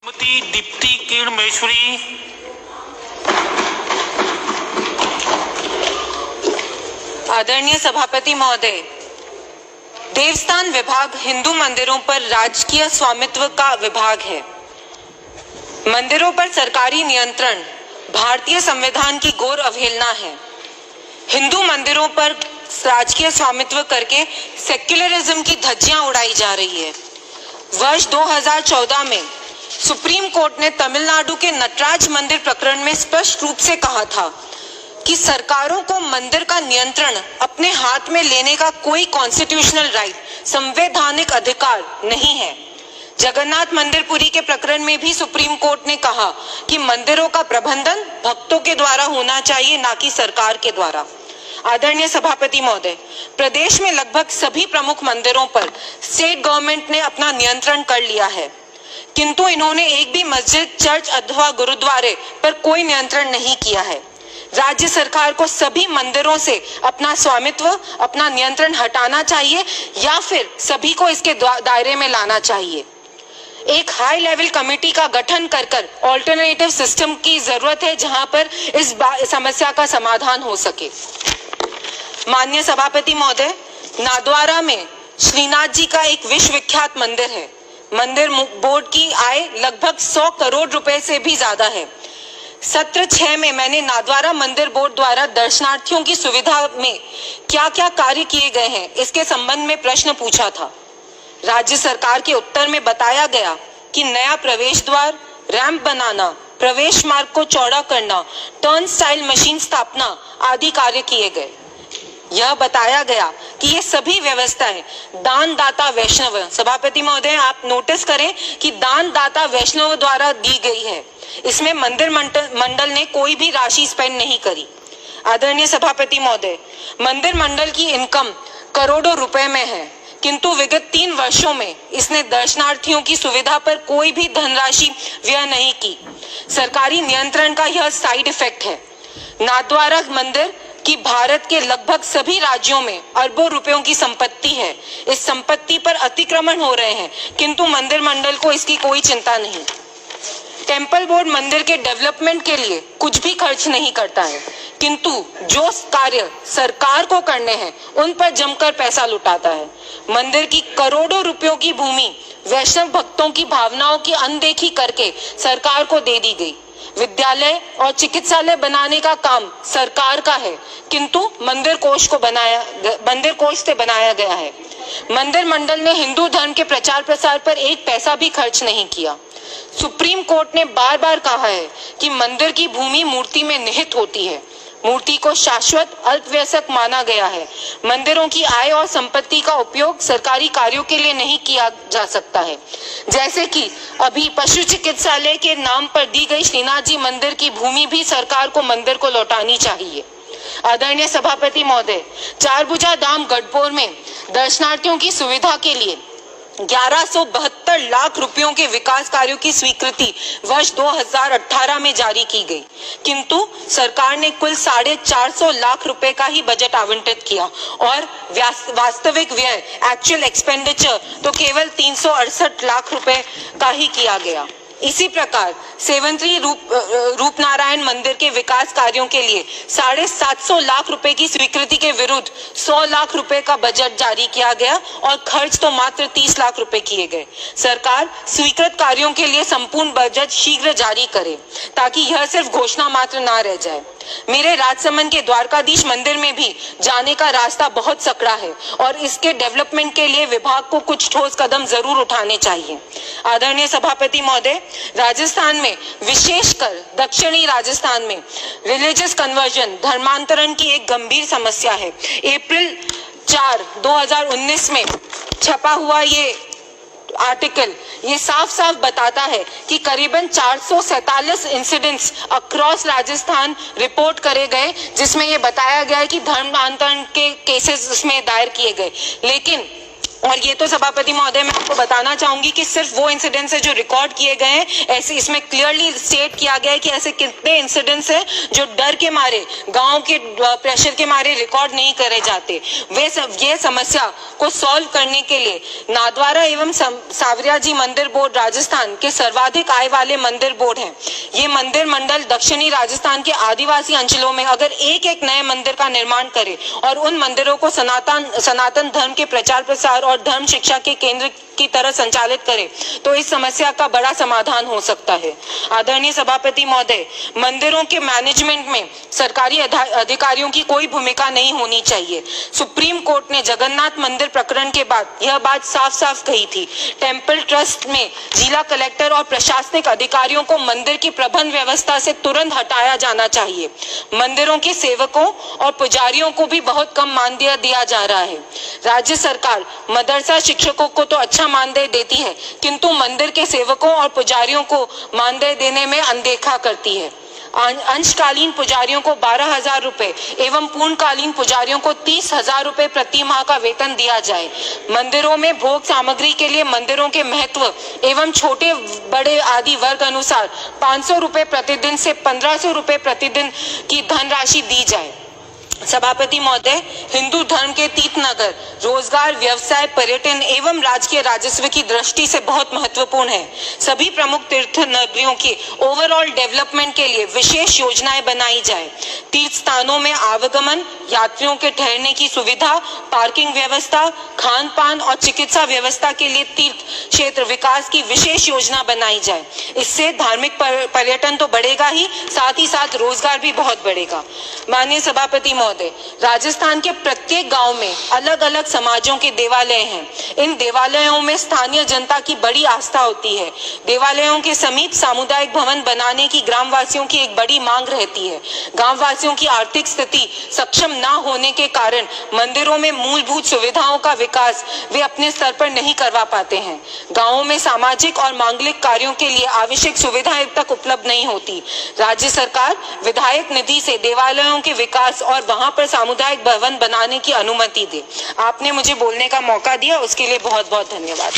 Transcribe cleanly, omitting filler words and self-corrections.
दीप्ति किरणमेश्वरी, आदरणीय सभापति महोदय, देवस्थान विभाग हिंदू मंदिरों पर राजकीय स्वामित्व का विभाग है। मंदिरों पर सरकारी नियंत्रण भारतीय संविधान की घोर अवहेलना है। हिंदू मंदिरों पर राजकीय स्वामित्व करके सेक्युलरिज्म की धज्जियां उड़ाई जा रही है। वर्ष 2014 में सुप्रीम कोर्ट ने तमिलनाडु के नटराज मंदिर प्रकरण में स्पष्ट रूप से कहा था कि सरकारों को मंदिर का नियंत्रण अपने हाथ में लेने का कोई कॉन्स्टिट्यूशनल राइट, संवैधानिक अधिकार नहीं है। जगन्नाथ मंदिर पुरी के प्रकरण में भी सुप्रीम कोर्ट ने कहा कि मंदिरों का प्रबंधन भक्तों के द्वारा होना चाहिए, ना कि सरकार के द्वारा। आदरणीय सभापति महोदय, प्रदेश में लगभग सभी प्रमुख मंदिरों पर स्टेट गवर्नमेंट ने अपना नियंत्रण कर लिया है, किंतु इन्होंने एक भी मस्जिद, चर्च अथवा गुरुद्वारे पर कोई नियंत्रण नहीं किया है। राज्य सरकार को सभी मंदिरों से अपना स्वामित्व, अपना नियंत्रण हटाना चाहिए या फिर सभी को इसके दायरे में लाना चाहिए। एक हाई लेवल कमेटी का गठन कर ऑल्टरनेटिव सिस्टम की जरूरत है, जहां पर इस समस्या का समाधान हो सके। माननीय सभापति महोदय, नादवारा में श्रीनाथ जी का एक विश्वविख्यात मंदिर है। मंदिर बोर्ड की आय लगभग 100 करोड़ रुपए से भी ज्यादा है। सत्र 6 में मैंने नादवारा मंदिर बोर्ड द्वारा दर्शनार्थियों की सुविधा में क्या क्या कार्य किए गए हैं, इसके संबंध में प्रश्न पूछा था। राज्य सरकार के उत्तर में बताया गया कि नया प्रवेश द्वार, रैंप बनाना, प्रवेश मार्ग को चौड़ा करना, टर्न स्टाइल मशीन स्थापना आदि कार्य किए गए। यह बताया गया कि ये सभी व्यवस्थाएं दानदाता वैष्णव, सभापति महोदय आप नोटिस करें कि दानदाता वैष्णव द्वारा दी गई है। इसमें मंदिर मंडल ने कोई भी राशि स्पेंड नहीं करी। आदरणीय सभापति महोदय, मंदिर मंडल की इनकम करोड़ों रुपए में है, किंतु विगत 3 वर्षों में इसने दर्शनार्थियों की सुविधा पर कोई भी धनराशि व्यय नहीं की। सरकारी नियंत्रण का यह साइड इफेक्ट है। नाथद्वारा मंदिर की भारत के लगभग सभी राज्यों में अरबों रुपयों की संपत्ति है। इस संपत्ति पर अतिक्रमण हो रहे हैं, किंतु मंदिर मंडल को इसकी कोई चिंता नहीं। टेम्पल बोर्ड मंदिर के डेवलपमेंट के लिए कुछ भी खर्च नहीं करता है, किंतु जो कार्य सरकार को करने हैं उन पर जमकर पैसा लुटाता है। मंदिर की करोड़ों रुपयों की भूमि वैष्णव भक्तों की भावनाओं की अनदेखी करके सरकार को दे दी गई। विद्यालय और चिकित्सालय बनाने का काम सरकार का है, किंतु मंदिर कोष से बनाया गया है। मंदिर मंडल ने हिंदू धर्म के प्रचार प्रसार पर एक पैसा भी खर्च नहीं किया। सुप्रीम कोर्ट ने बार बार कहा है कि मंदिर की भूमि मूर्ति में निहित होती है। मूर्ति को शाश्वत अल्पवयस्क माना गया है। मंदिरों की आय और संपत्ति का उपयोग सरकारी कार्यों के लिए नहीं किया जा सकता है। जैसे कि अभी पशु चिकित्सालय के नाम पर दी गई श्रीनाथ जी मंदिर की भूमि भी सरकार को मंदिर को लौटानी चाहिए। आदरणीय सभापति महोदय, चारभुजा धाम गढ़पुर में दर्शनार्थियों की सुविधा के लिए 1172 लाख रुपयों के विकास कार्यों की स्वीकृति वर्ष 2018 में जारी की गई, किंतु सरकार ने कुल 450 लाख रुपए का ही बजट आवंटित किया और वास्तविक व्यय, एक्चुअल एक्सपेंडिचर तो केवल 368 लाख रुपए का ही किया गया। इसी प्रकार सेवंत्री रूपनारायण मंदिर के विकास कार्यों के लिए 750 लाख रुपए की स्वीकृति के विरुद्ध 100 लाख रुपए का बजट जारी किया गया और खर्च तो मात्र 30 लाख रुपए किए गए। सरकार स्वीकृत कार्यों के लिए संपूर्ण बजट शीघ्र जारी करे, ताकि यह सिर्फ घोषणा मात्र ना रह जाए। मेरे राजसमंद के द्वारकाधीश मंदिर में भी जाने का रास्ता बहुत सकड़ा है और इसके डेवलपमेंट के लिए विभाग को कुछ ठोस कदम जरूर उठाने चाहिए। आदरणीय सभापति महोदय, राजस्थान में, विशेषकर दक्षिणी राजस्थान में रिलीजियस कन्वर्जन, धर्मांतरण की एक गंभीर समस्या है। अप्रैल 4, 2019 में छपा हुआ ये आर्टिकल ये साफ साफ बताता है कि करीबन 447 इंसिडेंट्स अक्रॉस राजस्थान रिपोर्ट करे गए, जिसमें ये बताया गया है कि धर्मांतरण के केसेस उसमें दायर किए गए, लेकिन और ये तो सभापति महोदय मैं आपको बताना चाहूंगी कि सिर्फ वो इंसिडेंट्स है जो रिकॉर्ड किए गए हैं, ऐसे इसमें क्लियरली स्टेट किया गया है कि ऐसे कितने इंसिडेंट्स हैं जो डर के मारे, गांव के प्रेशर के मारे रिकॉर्ड नहीं करे जाते। ये समस्या को सॉल्व करने के लिए नाथद्वारा एवं सावरिया जी मंदिर बोर्ड राजस्थान के सर्वाधिक आय वाले मंदिर बोर्ड हैं। ये मंदिर मंडल दक्षिणी राजस्थान के आदिवासी अंचलों में अगर एक नए मंदिर का निर्माण करे और उन मंदिरों को सनातन धर्म के प्रचार प्रसार और धर्म शिक्षा के केंद्र की तरह संचालित करे तो इस समस्या का बड़ा समाधान हो सकता है। आदरणीय सभापति महोदय, मंदिरों के मैनेजमेंट में सरकारी अधिकारियों की कोई भूमिका नहीं होनी चाहिए। सुप्रीम कोर्ट ने जगन्नाथ मंदिर प्रकरण के बाद यह बात साफ-साफ कही थी। टेम्पल ट्रस्ट में जिला कलेक्टर और प्रशासनिक अधिकारियों को मंदिर की प्रबंध व्यवस्था से तुरंत हटाया जाना चाहिए। मंदिरों के सेवकों और पुजारियों को भी बहुत कम मानदेय दिया जा रहा है। राज्य सरकार मदरसा शिक्षकों को तो अच्छा मानदेय देती है, किंतु मंदिर के सेवकों और पुजारियों को मानदेय देने में अनदेखा करती है। अंशकालीन पुजारियों को 12,000 रुपए एवं पूर्णकालीन पुजारियों को 30,000 रुपए प्रति माह का वेतन दिया जाए। मंदिरों में भोग सामग्री के लिए मंदिरों के महत्व एवं छोटे बड़े आदि वर्ग अनुसार 500 रुपए प्रतिदिन से 1500 रुपए प्रतिदिन की धनराशि दी जाए। सभापति महोदय, हिंदू धर्म के तीर्थनगर रोजगार, व्यवसाय, पर्यटन एवं राजकीय राजस्व की दृष्टि से बहुत महत्वपूर्ण है। सभी प्रमुख तीर्थ नगरियों के ओवरऑल डेवलपमेंट के लिए विशेष योजनाएं बनाई जाए। तीर्थ स्थानों में आवागमन, यात्रियों के ठहरने की सुविधा, पार्किंग व्यवस्था, खान पान और चिकित्सा व्यवस्था के लिए तीर्थ क्षेत्र विकास की विशेष योजना बनाई जाए। इससे धार्मिक पर्यटन तो बढ़ेगा ही, साथ ही साथ रोजगार भी बहुत बढ़ेगा। माननीय सभापति महोदय, राजस्थान के प्रत्येक गांव में अलग अलग समाजों के देवालय हैं। इन देवालयों में स्थानीय जनता की बड़ी आस्था होती है। देवालयों के समीप सामुदायिक भवन बनाने की ग्रामवासियों की एक बड़ी मांग रहती है। गांववासियों की आर्थिक स्थिति सक्षम न होने के कारण मंदिरों में मूलभूत सुविधाओं का विकास वे अपने स्तर पर नहीं करवा पाते हैं। गांवों में सामाजिक और मांगलिक कार्यों के लिए आवश्यक सुविधाएं तक उपलब्ध नहीं होती। राज्य सरकार विधायक निधि से देवालयों के विकास और वहां पर सामुदायिक भवन बनाने की अनुमति दे। आपने मुझे बोलने का मौका दिया, उसके लिए बहुत बहुत धन्यवाद।